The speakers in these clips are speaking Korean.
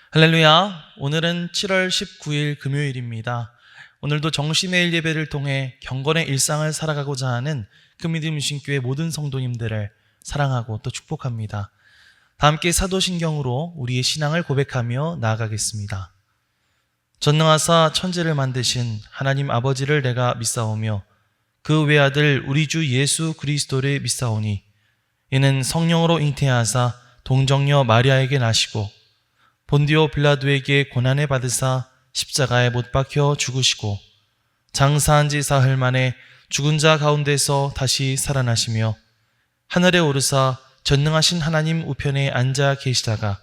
할렐루야. 오늘은 7월 19일 금요일입니다. 오늘도 정신의 일 예배를 통해 경건의 일상을 살아가고자 하는 금리듬신교회 모든 성도님들을 사랑하고 또 축복합니다. 다 함께 사도신경으로 우리의 신앙을 고백하며 나아가겠습니다. 전능하사 천지를 만드신 하나님 아버지를 내가 믿사오며 그 외아들 우리 주 예수 그리스도를 믿사오니 이는 성령으로 잉태하사 동정녀 마리아에게 나시고 본디오 빌라도에게 고난을 받으사 십자가에 못 박혀 죽으시고 장사한 지 사흘 만에 죽은 자 가운데서 다시 살아나시며 하늘에 오르사 전능하신 하나님 우편에 앉아 계시다가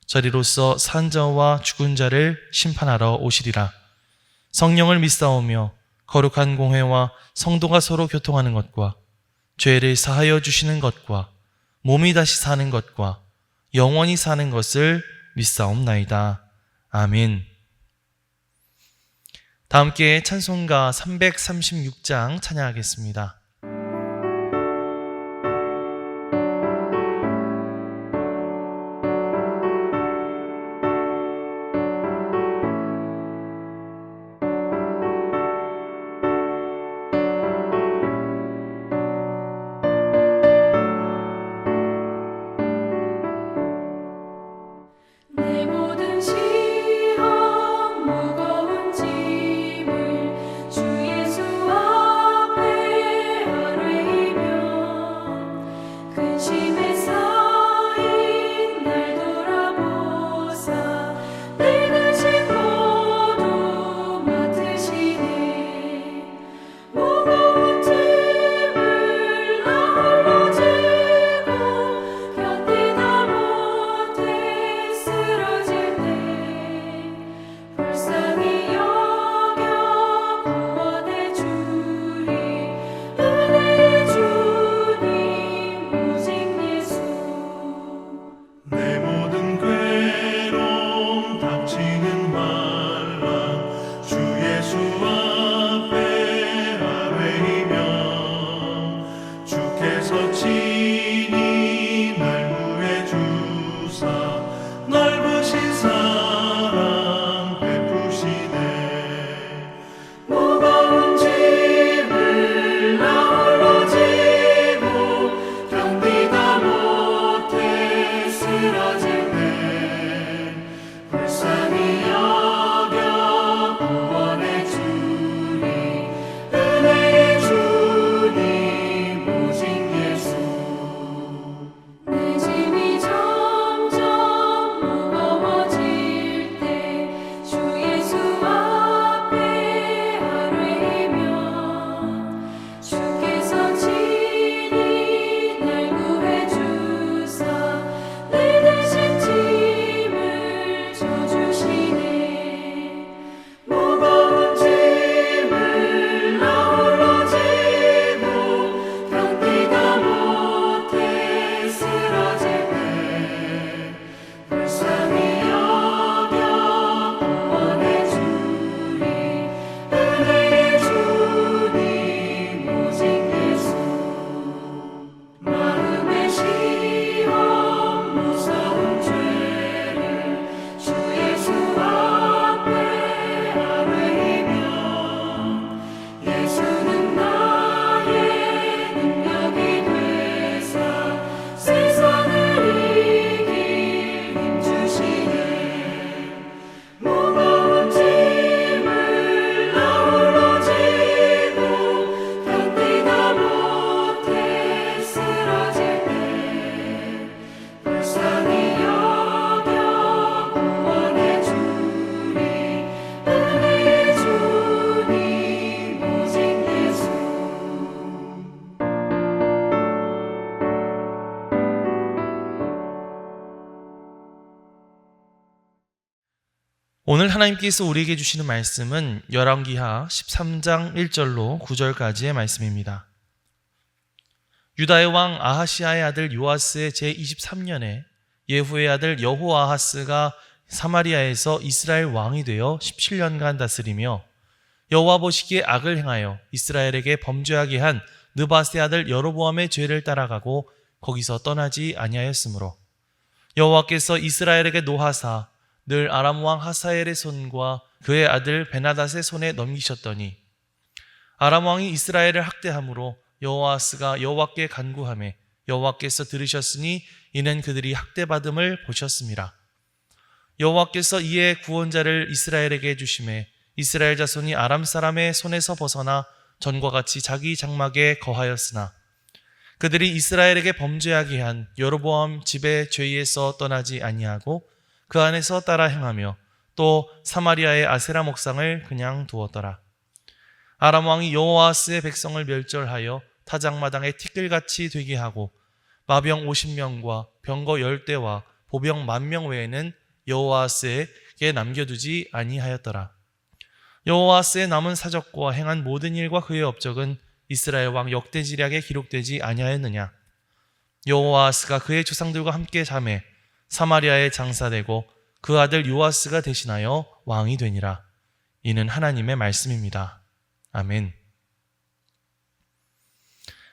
저리로서 산 자와 죽은 자를 심판하러 오시리라. 성령을 믿사오며 거룩한 공회와 성도가 서로 교통하는 것과 죄를 사하여 주시는 것과 몸이 다시 사는 것과 영원히 사는 것을 믿사옵나이다. 아멘. 다 함께 찬송가 336장 찬양하겠습니다. 오늘 하나님께서 우리에게 주시는 말씀은 열왕기하 13장 1절로 9절까지의 말씀입니다. 유다의 왕 아하시아의 아들 요아스의 제23년에 예후의 아들 여호아하스가 사마리아에서 이스라엘 왕이 되어 17년간 다스리며 여호와 보시기에 악을 행하여 이스라엘에게 범죄하게 한 느바스의 아들 여로보암의 죄를 따라가고 거기서 떠나지 아니하였으므로 여호와께서 이스라엘에게 노하사 늘 아람 왕 하사엘의 손과 그의 아들 베나닷의 손에 넘기셨더니 아람 왕이 이스라엘을 학대함으로 여호아스가 여호와께 간구하매 여호와께서 들으셨으니 이는 그들이 학대받음을 보셨음이라. 여호와께서 이에 구원자를 이스라엘에게 주심에 이스라엘 자손이 아람 사람의 손에서 벗어나 전과 같이 자기 장막에 거하였으나 그들이 이스라엘에게 범죄하게 한 여로보암 집의 죄에서 떠나지 아니하고 그 안에서 따라 행하며 또 사마리아의 아세라 목상을 그냥 두었더라. 아람 왕이 여호아스의 백성을 멸절하여 타작마당에 티끌같이 되게 하고 마병 50명과 병거 10대와 보병 10,000명 외에는 여호아스에게 남겨두지 아니하였더라. 여호아스의 남은 사적과 행한 모든 일과 그의 업적은 이스라엘 왕 역대지략에 기록되지 아니하였느냐? 여호아스가 그의 조상들과 함께 잠에 사마리아에 장사되고 그 아들 요아스가 대신하여 왕이 되니라. 이는 하나님의 말씀입니다. 아멘.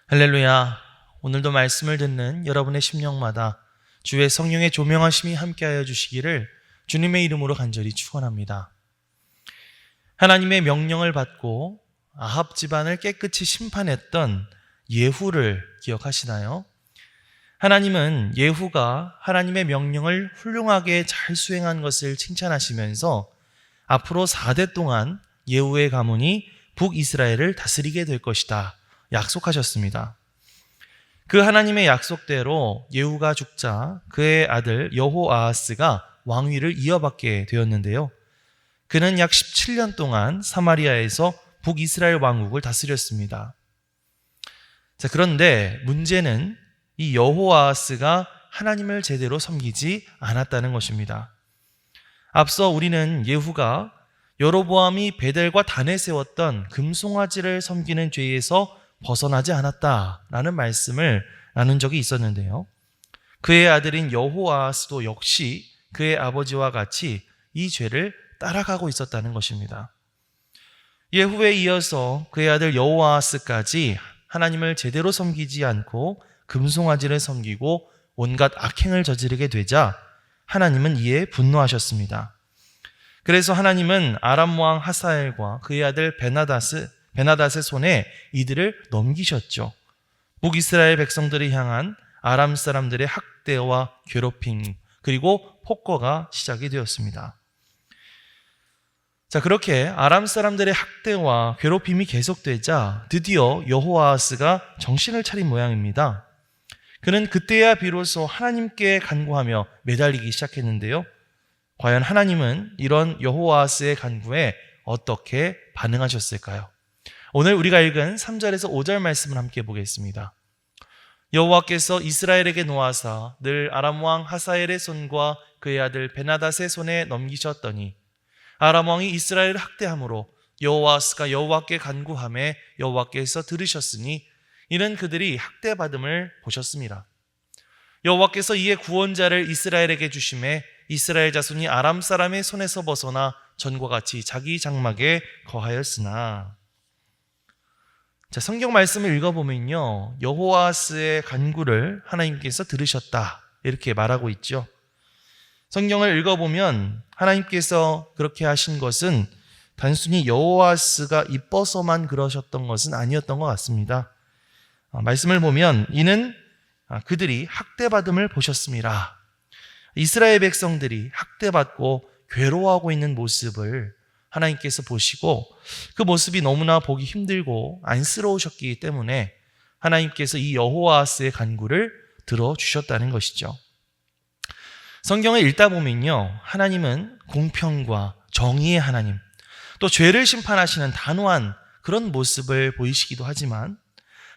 할렐루야. 오늘도 말씀을 듣는 여러분의 심령마다 주의 성령의 조명하심이 함께하여 주시기를 주님의 이름으로 간절히 축원합니다. 하나님의 명령을 받고 아합 집안을 깨끗이 심판했던 예후를 기억하시나요? 하나님은 예후가 하나님의 명령을 훌륭하게 잘 수행한 것을 칭찬하시면서 앞으로 4대 동안 예후의 가문이 북이스라엘을 다스리게 될 것이다 약속하셨습니다. 그 하나님의 약속대로 예후가 죽자 그의 아들 여호아하스가 왕위를 이어받게 되었는데요. 그는 약 17년 동안 사마리아에서 북이스라엘 왕국을 다스렸습니다. 자, 그런데 문제는 이 여호아하스가 하나님을 제대로 섬기지 않았다는 것입니다. 앞서 우리는 예후가 여로보암이 베델과 단에 세웠던 금송아지를 섬기는 죄에서 벗어나지 않았다라는 말씀을 나눈 적이 있었는데요. 그의 아들인 여호아하스도 역시 그의 아버지와 같이 이 죄를 따라가고 있었다는 것입니다. 예후에 이어서 그의 아들 여호아하스까지 하나님을 제대로 섬기지 않고 금송아지를 섬기고 온갖 악행을 저지르게 되자 하나님은 이에 분노하셨습니다. 그래서 하나님은 아람 왕 하사엘과 그의 아들 베나닷의 손에 이들을 넘기셨죠. 북이스라엘 백성들이 향한 아람 사람들의 학대와 괴롭힘 그리고 폭거가 시작이 되었습니다. 자, 그렇게 아람 사람들의 학대와 괴롭힘이 계속되자 드디어 여호아하스가 정신을 차린 모양입니다. 그는 그때야 비로소 하나님께 간구하며 매달리기 시작했는데요. 과연 하나님은 이런 여호아하스의 간구에 어떻게 반응하셨을까요? 오늘 우리가 읽은 3절에서 5절 말씀을 함께 보겠습니다. 여호와께서 이스라엘에게 노하사 늘 아람 왕 하사엘의 손과 그의 아들 베나닷의 손에 넘기셨더니 아람 왕이 이스라엘을 학대함으로 여호아스가 여호와께 간구하매 여호와께서 들으셨으니 이는 그들이 학대받음을 보셨습니다. 여호와께서 이에 구원자를 이스라엘에게 주심에 이스라엘 자손이 아람 사람의 손에서 벗어나 전과 같이 자기 장막에 거하였으나. 자, 성경 말씀을 읽어보면요, 여호아스의 간구를 하나님께서 들으셨다 이렇게 말하고 있죠. 성경을 읽어보면 하나님께서 그렇게 하신 것은 단순히 여호아스가 이뻐서만 그러셨던 것은 아니었던 것 같습니다. 말씀을 보면 이는 그들이 학대받음을 보셨습니다. 이스라엘 백성들이 학대받고 괴로워하고 있는 모습을 하나님께서 보시고 그 모습이 너무나 보기 힘들고 안쓰러우셨기 때문에 하나님께서 이 여호아스의 간구를 들어주셨다는 것이죠. 성경을 읽다 보면요, 하나님은 공평과 정의의 하나님, 또 죄를 심판하시는 단호한 그런 모습을 보이시기도 하지만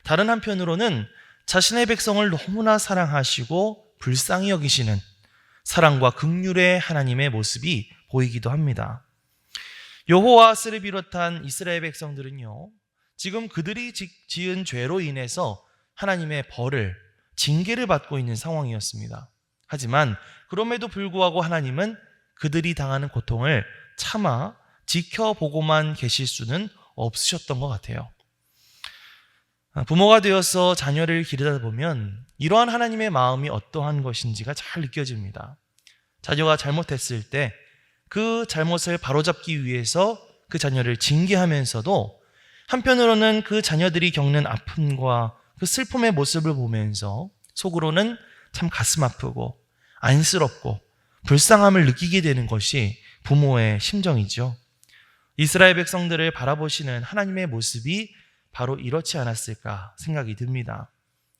다른 한편으로는 자신의 백성을 너무나 사랑하시고 불쌍히 여기시는 사랑과 긍휼의 하나님의 모습이 보이기도 합니다. 여호아스를 비롯한 이스라엘 백성들은요, 지금 그들이 지은 죄로 인해서 하나님의 벌을, 징계를 받고 있는 상황이었습니다. 하지만 그럼에도 불구하고 하나님은 그들이 당하는 고통을 차마 지켜보고만 계실 수는 없으셨던 것 같아요. 부모가 되어서 자녀를 기르다 보면 이러한 하나님의 마음이 어떠한 것인지가 잘 느껴집니다. 자녀가 잘못했을 때 그 잘못을 바로잡기 위해서 그 자녀를 징계하면서도 한편으로는 그 자녀들이 겪는 아픔과 그 슬픔의 모습을 보면서 속으로는 참 가슴 아프고 안쓰럽고 불쌍함을 느끼게 되는 것이 부모의 심정이죠. 이스라엘 백성들을 바라보시는 하나님의 모습이 바로 이렇지 않았을까 생각이 듭니다.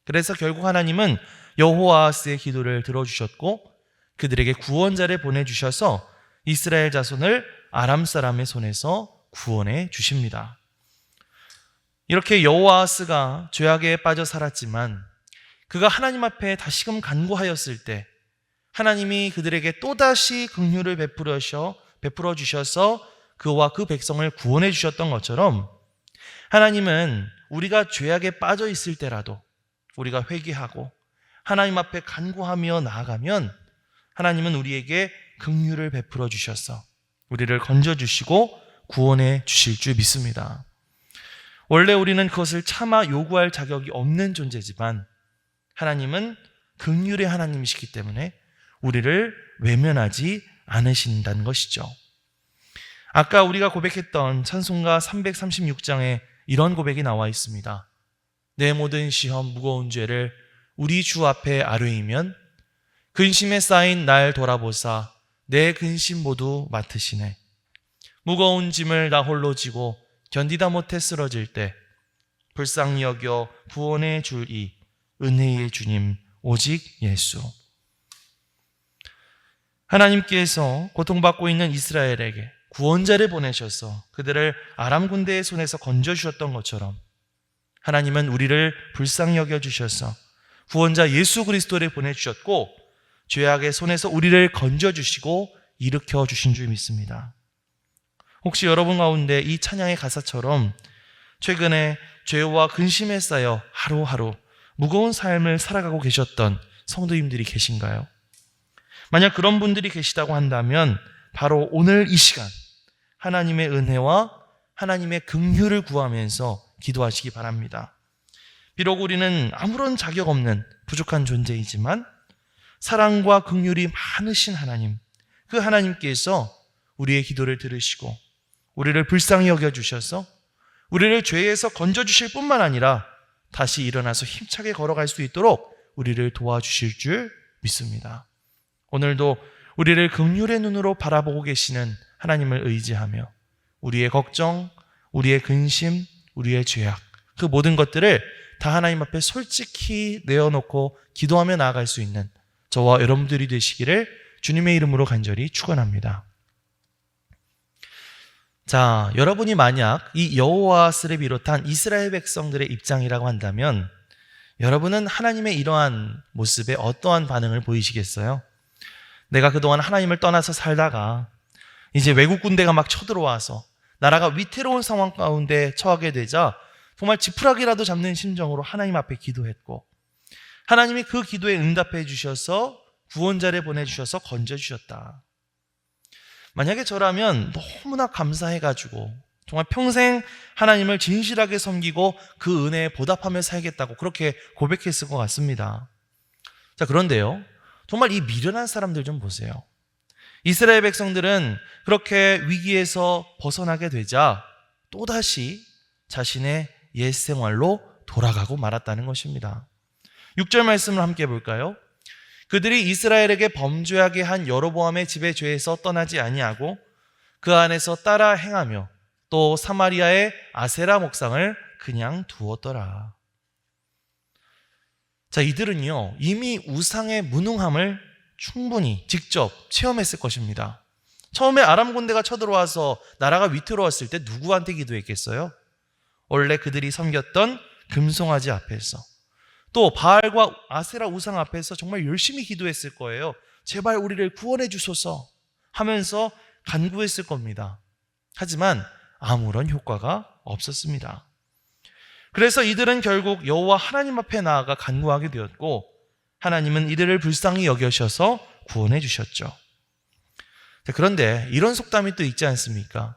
그래서 결국 하나님은 여호아하스의 기도를 들어주셨고 그들에게 구원자를 보내주셔서 이스라엘 자손을 아람 사람의 손에서 구원해 주십니다. 이렇게 여호아하스가 죄악에 빠져 살았지만 그가 하나님 앞에 다시금 간구하였을 때 하나님이 그들에게 또다시 긍휼을 베풀어 주셔서 그와 그 백성을 구원해 주셨던 것처럼 하나님은 우리가 죄악에 빠져 있을 때라도 우리가 회개하고 하나님 앞에 간구하며 나아가면 하나님은 우리에게 긍휼을 베풀어 주셔서 우리를 건져주시고 구원해 주실 줄 믿습니다. 원래 우리는 그것을 차마 요구할 자격이 없는 존재지만 하나님은 긍휼의 하나님이시기 때문에 우리를 외면하지 않으신다는 것이죠. 아까 우리가 고백했던 찬송가 336장에 이런 고백이 나와 있습니다. 내 모든 시험 무거운 죄를 우리 주 앞에 아뢰이면 근심에 쌓인 날 돌아보사 내 근심 모두 맡으시네. 무거운 짐을 나 홀로 지고 견디다 못해 쓰러질 때 불쌍히 여겨 구원해 줄 이 은혜의 주님 오직 예수. 하나님께서 고통받고 있는 이스라엘에게 구원자를 보내셔서 그들을 아람 군대의 손에서 건져주셨던 것처럼 하나님은 우리를 불쌍히 여겨주셔서 구원자 예수 그리스도를 보내주셨고 죄악의 손에서 우리를 건져주시고 일으켜주신 줄 믿습니다. 혹시 여러분 가운데 이 찬양의 가사처럼 최근에 죄와 근심에 쌓여 하루하루 무거운 삶을 살아가고 계셨던 성도님들이 계신가요? 만약 그런 분들이 계시다고 한다면 바로 오늘 이 시간 하나님의 은혜와 하나님의 긍휼을 구하면서 기도하시기 바랍니다. 비록 우리는 아무런 자격 없는 부족한 존재이지만 사랑과 긍휼이 많으신 하나님, 그 하나님께서 우리의 기도를 들으시고 우리를 불쌍히 여겨주셔서 우리를 죄에서 건져주실 뿐만 아니라 다시 일어나서 힘차게 걸어갈 수 있도록 우리를 도와주실 줄 믿습니다. 오늘도 우리를 긍휼의 눈으로 바라보고 계시는 하나님을 의지하며 우리의 걱정, 우리의 근심, 우리의 죄악, 그 모든 것들을 다 하나님 앞에 솔직히 내어놓고 기도하며 나아갈 수 있는 저와 여러분들이 되시기를 주님의 이름으로 간절히 축원합니다. 자, 여러분이 만약 이 여호와스를 비롯한 이스라엘 백성들의 입장이라고 한다면 여러분은 하나님의 이러한 모습에 어떠한 반응을 보이시겠어요? 내가 그동안 하나님을 떠나서 살다가 이제 외국 군대가 막 쳐들어와서 나라가 위태로운 상황 가운데 처하게 되자 정말 지푸라기라도 잡는 심정으로 하나님 앞에 기도했고 하나님이 그 기도에 응답해 주셔서 구원자를 보내주셔서 건져주셨다. 만약에 저라면 너무나 감사해가지고 정말 평생 하나님을 진실하게 섬기고 그 은혜에 보답하며 살겠다고 그렇게 고백했을 것 같습니다. 자, 그런데요, 정말 이 미련한 사람들 좀 보세요. 이스라엘 백성들은 그렇게 위기에서 벗어나게 되자 또다시 자신의 옛 생활로 돌아가고 말았다는 것입니다. 6절 말씀을 함께 볼까요? 그들이 이스라엘에게 범죄하게 한 여로보암의 집의 죄에서 떠나지 아니하고 그 안에서 따라 행하며 또 사마리아의 아세라 목상을 그냥 두었더라. 자, 이들은요 이미 우상의 무능함을 충분히 직접 체험했을 것입니다. 처음에 아람 군대가 쳐들어와서 나라가 위태로웠을 때 누구한테 기도했겠어요? 원래 그들이 섬겼던 금송아지 앞에서, 또 바알과 아세라 우상 앞에서 정말 열심히 기도했을 거예요. 제발 우리를 구원해 주소서 하면서 간구했을 겁니다. 하지만 아무런 효과가 없었습니다. 그래서 이들은 결국 여호와 하나님 앞에 나아가 간구하게 되었고 하나님은 이들을 불쌍히 여겨셔서 구원해 주셨죠. 그런데 이런 속담이 또 있지 않습니까?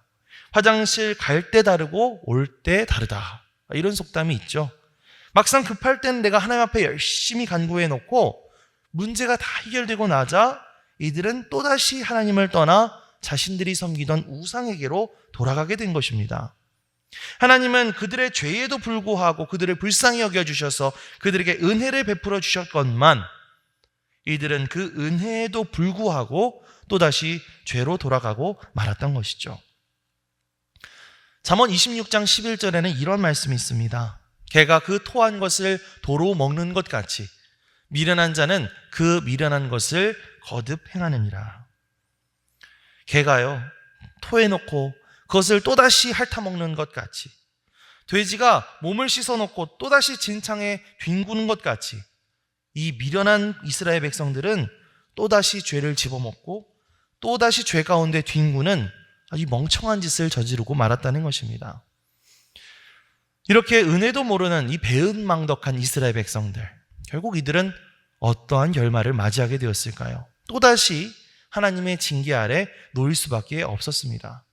화장실 갈 때 다르고 올 때 다르다, 이런 속담이 있죠. 막상 급할 때는 내가 하나님 앞에 열심히 간구해 놓고 문제가 다 해결되고 나자 이들은 또다시 하나님을 떠나 자신들이 섬기던 우상에게로 돌아가게 된 것입니다. 하나님은 그들의 죄에도 불구하고 그들을 불쌍히 여겨주셔서 그들에게 은혜를 베풀어 주셨건만 이들은 그 은혜에도 불구하고 또다시 죄로 돌아가고 말았던 것이죠. 잠언 26장 11절에는 이런 말씀이 있습니다. 개가 그 토한 것을 도로 먹는 것 같이 미련한 자는 그 미련한 것을 거듭 행하느니라. 개가요, 토해놓고 그것을 또다시 핥아먹는 것 같이, 돼지가 몸을 씻어놓고 또다시 진창에 뒹구는 것 같이 이 미련한 이스라엘 백성들은 또다시 죄를 집어먹고 또다시 죄 가운데 뒹구는 아주 멍청한 짓을 저지르고 말았다는 것입니다. 이렇게 은혜도 모르는 이 배은망덕한 이스라엘 백성들, 결국 이들은 어떠한 결말을 맞이하게 되었을까요? 또다시 하나님의 징계 아래 놓일 수밖에 없었습니다.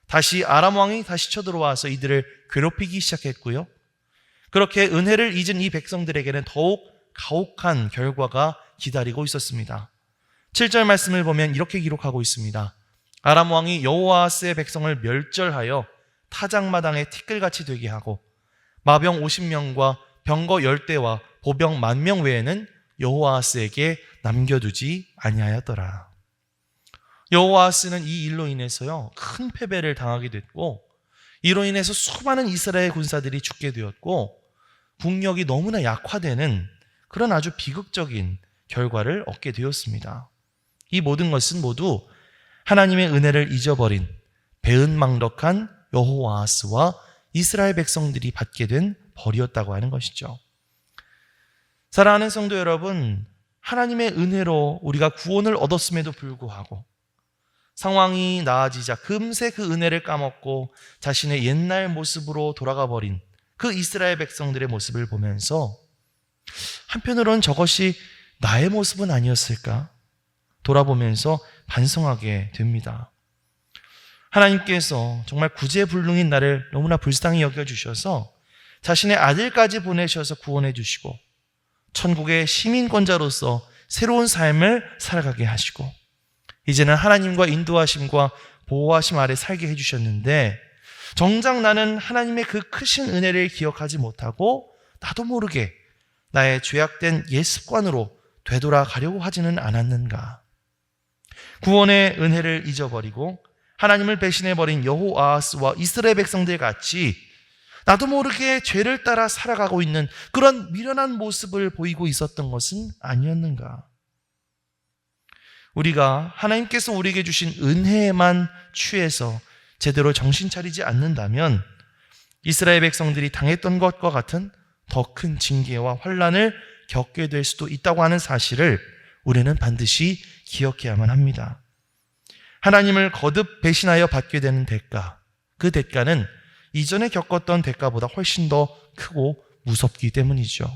다시 아람 왕이 다시 쳐들어와서 이들을 괴롭히기 시작했고요. 그렇게 은혜를 잊은 이 백성들에게는 더욱 가혹한 결과가 기다리고 있었습니다. 7절 말씀을 보면 이렇게 기록하고 있습니다. 아람 왕이 여호아스의 백성을 멸절하여 타작마당에 티끌같이 되게 하고 마병 50명과 병거 10대와 보병 10,000명 외에는 여호아스에게 남겨두지 아니하였더라. 여호아스는 이 일로 인해서요, 큰 패배를 당하게 됐고 이로 인해서 수많은 이스라엘 군사들이 죽게 되었고 국력이 너무나 약화되는 그런 아주 비극적인 결과를 얻게 되었습니다. 이 모든 것은 모두 하나님의 은혜를 잊어버린 배은망덕한 여호아스와 이스라엘 백성들이 받게 된 벌이었다고 하는 것이죠. 사랑하는 성도 여러분, 하나님의 은혜로 우리가 구원을 얻었음에도 불구하고 상황이 나아지자 금세 그 은혜를 까먹고 자신의 옛날 모습으로 돌아가 버린 그 이스라엘 백성들의 모습을 보면서 한편으로는 저것이 나의 모습은 아니었을까? 돌아보면서 반성하게 됩니다. 하나님께서 정말 구제불능인 나를 너무나 불쌍히 여겨주셔서 자신의 아들까지 보내셔서 구원해 주시고 천국의 시민권자로서 새로운 삶을 살아가게 하시고 이제는 하나님과 인도하심과 보호하심 아래 살게 해주셨는데 정작 나는 하나님의 그 크신 은혜를 기억하지 못하고 나도 모르게 나의 죄악된 옛 습관으로 되돌아가려고 하지는 않았는가? 구원의 은혜를 잊어버리고 하나님을 배신해버린 여호아스와 이스라엘 백성들 같이 나도 모르게 죄를 따라 살아가고 있는 그런 미련한 모습을 보이고 있었던 것은 아니었는가? 우리가 하나님께서 우리에게 주신 은혜에만 취해서 제대로 정신 차리지 않는다면 이스라엘 백성들이 당했던 것과 같은 더 큰 징계와 환난을 겪게 될 수도 있다고 하는 사실을 우리는 반드시 기억해야만 합니다. 하나님을 거듭 배신하여 받게 되는 대가, 그 대가는 이전에 겪었던 대가보다 훨씬 더 크고 무섭기 때문이죠.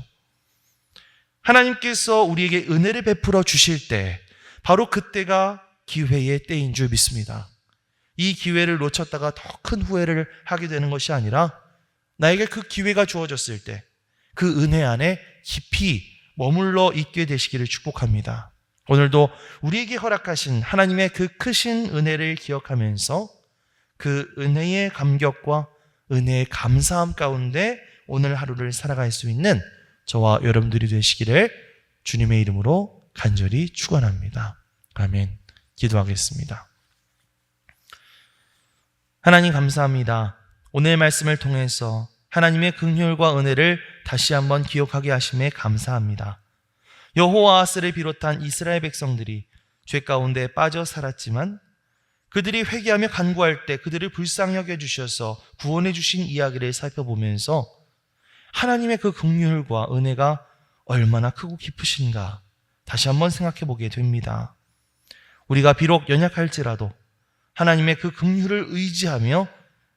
하나님께서 우리에게 은혜를 베풀어 주실 때 바로 그때가 기회의 때인 줄 믿습니다. 이 기회를 놓쳤다가 더 큰 후회를 하게 되는 것이 아니라 나에게 그 기회가 주어졌을 때 그 은혜 안에 깊이 머물러 있게 되시기를 축복합니다. 오늘도 우리에게 허락하신 하나님의 그 크신 은혜를 기억하면서 그 은혜의 감격과 은혜의 감사함 가운데 오늘 하루를 살아갈 수 있는 저와 여러분들이 되시기를 주님의 이름으로 간절히 축원합니다. 아멘. 기도하겠습니다. 하나님 감사합니다. 오늘 말씀을 통해서 하나님의 긍휼과 은혜를 다시 한번 기억하게 하심에 감사합니다. 여호아스를 비롯한 이스라엘 백성들이 죄 가운데 빠져 살았지만 그들이 회개하며 간구할 때 그들을 불쌍히 여겨주셔서 구원해 주신 이야기를 살펴보면서 하나님의 그 긍휼과 은혜가 얼마나 크고 깊으신가 다시 한번 생각해 보게 됩니다. 우리가 비록 연약할지라도 하나님의 그 긍휼을 의지하며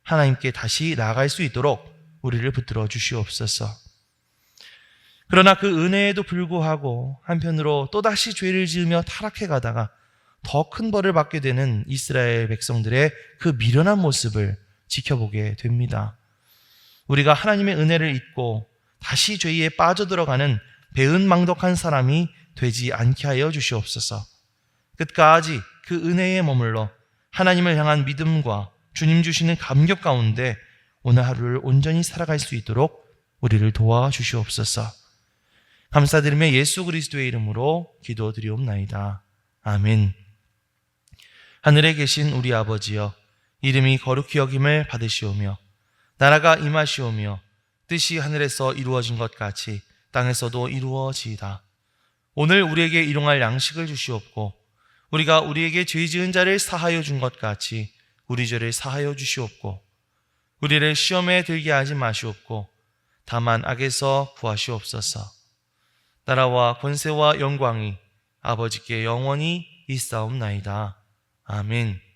하나님께 다시 나아갈 수 있도록 우리를 붙들어 주시옵소서. 그러나 그 은혜에도 불구하고 한편으로 또다시 죄를 지으며 타락해 가다가 더 큰 벌을 받게 되는 이스라엘 백성들의 그 미련한 모습을 지켜보게 됩니다. 우리가 하나님의 은혜를 잊고 다시 죄에 빠져들어가는 배은망덕한 사람이 되지 않게 하여 주시옵소서. 끝까지 그 은혜에 머물러 하나님을 향한 믿음과 주님 주시는 감격 가운데 오늘 하루를 온전히 살아갈 수 있도록 우리를 도와주시옵소서. 감사드리며 예수 그리스도의 이름으로 기도드리옵나이다. 아멘. 하늘에 계신 우리 아버지여, 이름이 거룩히 여김을 받으시오며 나라가 임하시오며 뜻이 하늘에서 이루어진 것 같이 땅에서도 이루어지이다. 오늘 우리에게 일용할 양식을 주시옵고 우리가 우리에게 죄 지은 자를 사하여 준 것 같이 우리 죄를 사하여 주시옵고 우리를 시험에 들게 하지 마시옵고 다만 악에서 구하시옵소서. 나라와 권세와 영광이 아버지께 영원히 있사옵나이다. 아멘.